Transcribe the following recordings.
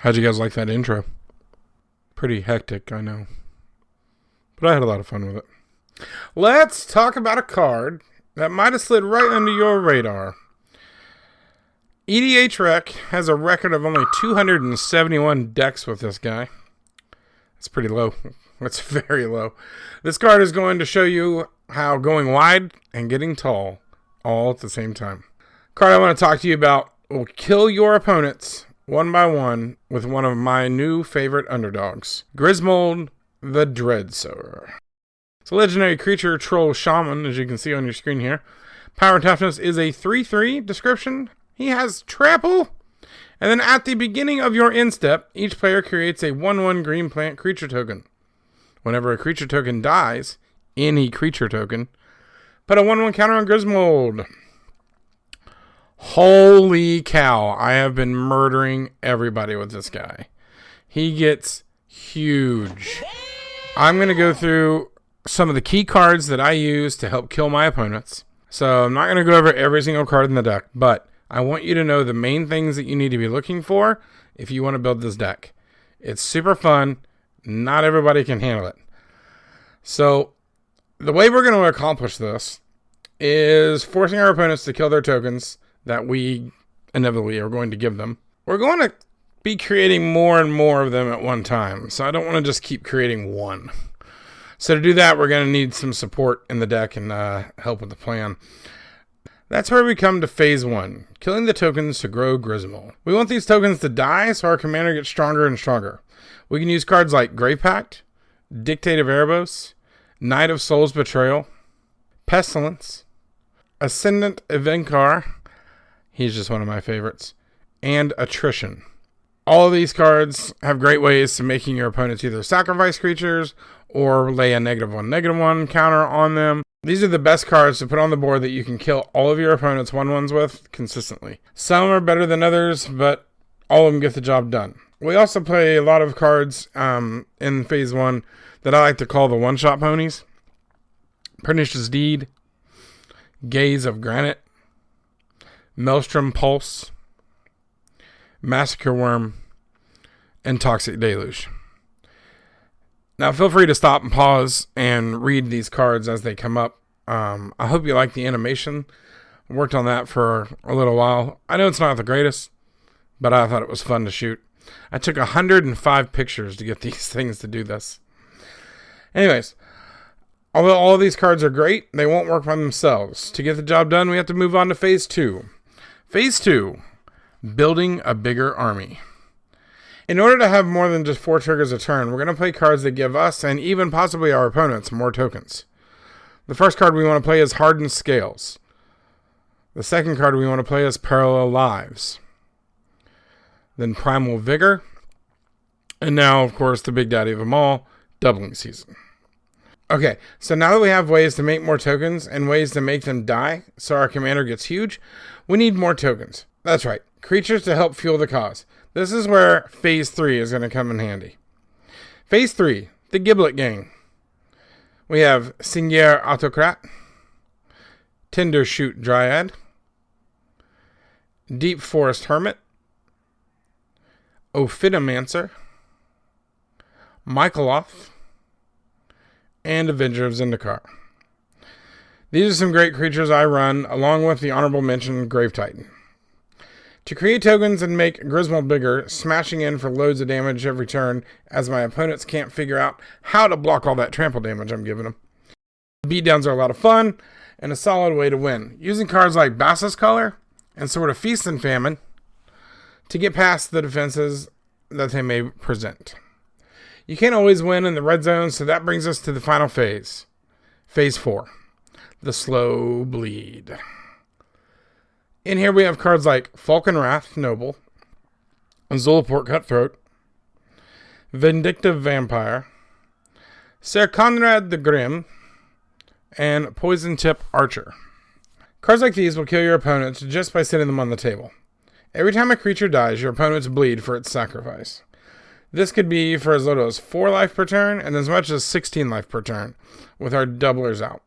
How'd you guys like that intro? Pretty hectic, I know. But I had a lot of fun with it. Let's talk about a card that might have slid right under your radar. EDH Rec has a record of only 271 decks with this guy. That's pretty low. That's very low. This card is going to show you how going wide and getting tall all at the same time. Card I want to talk to you about will kill your opponents one by one with one of my new favorite underdogs, Grismold the Dreadsower. It's a legendary creature, troll shaman, as you can see on your screen here. Power and toughness is a 3/3 description. He has trample. And then at the beginning of your end step, each player creates a 1/1 green plant creature token. Whenever a creature token dies, any creature token, put a 1/1 counter on Grismold. Holy cow, I have been murdering everybody with this guy. He gets huge. I'm going to go through some of the key cards that I use to help kill my opponents. So I'm not going to go over every single card in the deck, but I want you to know the main things that you need to be looking for if you want to build this deck. It's super fun. Not everybody can handle it. So the way we're going to accomplish this is forcing our opponents to kill their tokens that we inevitably are going to give them. We're going to be creating more and more of them at one time. So I don't want to just keep creating one. So to do that, we're going to need some support in the deck and help with the plan. That's where we come to phase 1, killing the tokens to grow Grismold. We want these tokens to die so our commander gets stronger and stronger. We can use cards like Grave Pact, Dictate of Erebos, Knight of Souls Betrayal, Pestilence, Ascendant Evenkar, he's just one of my favorites, and Attrition. All of these cards have great ways to making your opponents either sacrifice creatures or lay a -1/-1 counter on them. These are the best cards to put on the board that you can kill all of your opponents 1/1s with consistently. Some are better than others, but all of them get the job done. We also play a lot of cards in phase 1 that I like to call the one-shot ponies. Pernicious Deed, Gaze of Granite, Maelstrom Pulse, Massacre Worm, and Toxic Deluge. Now feel free to stop and pause and read these cards as they come up. I hope you like the animation. I worked on that for a little while. I know it's not the greatest, but I thought it was fun to shoot. I took 105 pictures to get these things to do this. Anyways, although all of these cards are great, they won't work by themselves. To get the job done, we have to move on to phase 2. Phase 2, building a bigger army. In order to have more than just 4 triggers a turn, we're going to play cards that give us, and even possibly our opponents, more tokens. The first card we want to play is Hardened Scales. The second card we want to play is Parallel Lives. Then Primal Vigor. And now, of course, the big daddy of them all, Doubling Season. Okay, so now that we have ways to make more tokens and ways to make them die so our commander gets huge, we need more tokens. That's right, creatures to help fuel the cause. This is where phase 3 is going to come in handy. Phase 3, the Giblet Gang. We have Seigneur Autocrat, Tinder Shoot Dryad, Deep Forest Hermit, Ophidomancer, Michaeloth, and Avenger of Zendikar. These are some great creatures I run, along with the honorable mention Grave Titan. To create tokens and make Grismold bigger, smashing in for loads of damage every turn, as my opponents can't figure out how to block all that trample damage I'm giving them. Beatdowns are a lot of fun, and a solid way to win, using cards like Bassus Color and Sword of Feast and Famine to get past the defenses that they may present. You can't always win in the red zone, so that brings us to the final phase. Phase 4, the Slow Bleed. In here we have cards like Falcon Wrath Noble, Zulaport Cutthroat, Vindictive Vampire, Ser Conrad the Grim, and Poison Tip Archer. Cards like these will kill your opponents just by sitting them on the table. Every time a creature dies, your opponents bleed for its sacrifice. This could be for as little as 4 life per turn and as much as 16 life per turn, with our doublers out.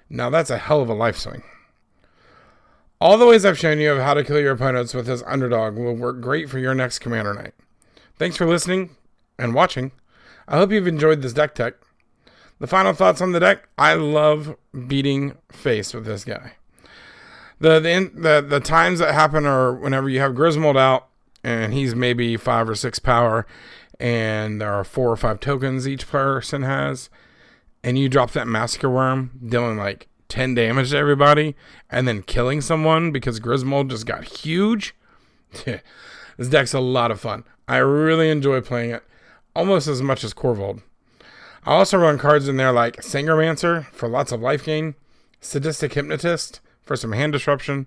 Now that's a hell of a life swing. All the ways I've shown you of how to kill your opponents with this underdog will work great for your next Commander Night. Thanks for listening and watching. I hope you've enjoyed this deck tech. The final thoughts on the deck. I love beating face with this guy. The times that happen are whenever you have Grismold out and he's maybe 5 or 6 power and there are 4 or 5 tokens each person has, and you drop that Massacre Worm dealing like 10 damage to everybody and then killing someone because Grismold just got huge. This deck's a lot of fun. I really enjoy playing it almost as much as Corvold. I also run cards in there like Sangromancer for lots of life gain, Sadistic Hypnotist for some hand disruption,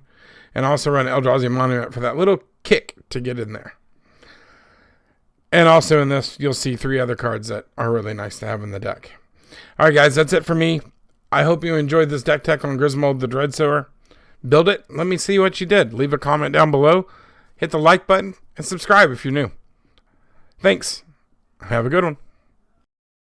and I also run Eldrazi Monument for that little kick to get in there. And also in this, you'll see 3 other cards that are really nice to have in the deck. Alright guys, that's it for me. I hope you enjoyed this deck tech on Grismold the Dreadsower. Build it. Let me see what you did. Leave a comment down below. Hit the like button and subscribe if you're new. Thanks. Have a good one.